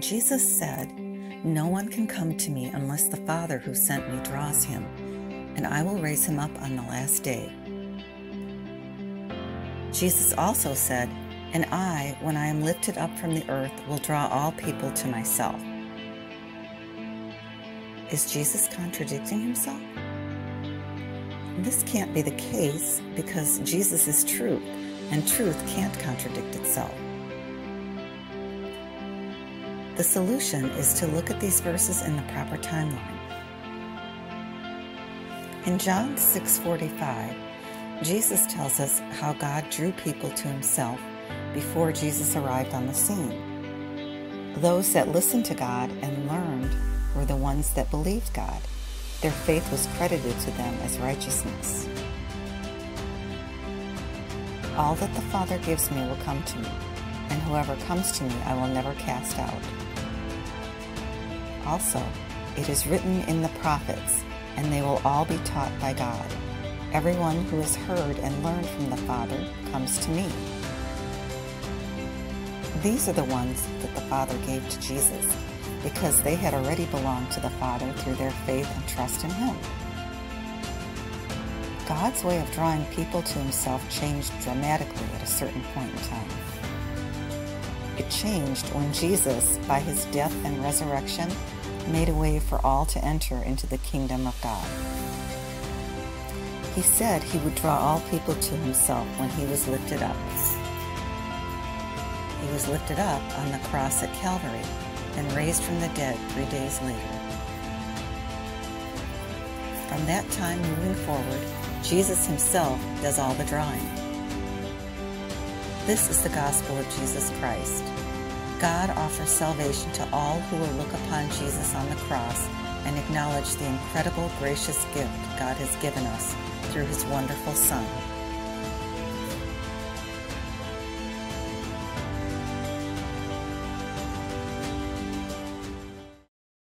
Jesus said, "No one can come to me unless the Father who sent me draws him, and I will raise him up on the last day." Jesus also said, "And I, when I am lifted up from the earth, will draw all people to myself." Is Jesus contradicting himself? This can't be the case because Jesus is truth, and truth can't contradict itself. The solution is to look at these verses in the proper timeline. In John 6:45, Jesus tells us how God drew people to himself before Jesus arrived on the scene. Those that listened to God and learned were the ones that believed God. Their faith was credited to them as righteousness. "All that the Father gives me will come to me, and whoever comes to me I will never cast out." Also, it is written in the prophets, "And they will all be taught by God. Everyone who has heard and learned from the Father comes to me." These are the ones that the Father gave to Jesus, because they had already belonged to the Father through their faith and trust in him. God's way of drawing people to himself changed dramatically at a certain point in time. It changed when Jesus, by his death and resurrection, made a way for all to enter into the kingdom of God. He said he would draw all people to himself when he was lifted up. He was lifted up on the cross at Calvary and raised from the dead 3 days later. From that time moving forward, Jesus himself does all the drawing. This is the gospel of Jesus Christ. God offers salvation to all who will look upon Jesus on the cross and acknowledge the incredible gracious gift God has given us through his wonderful Son.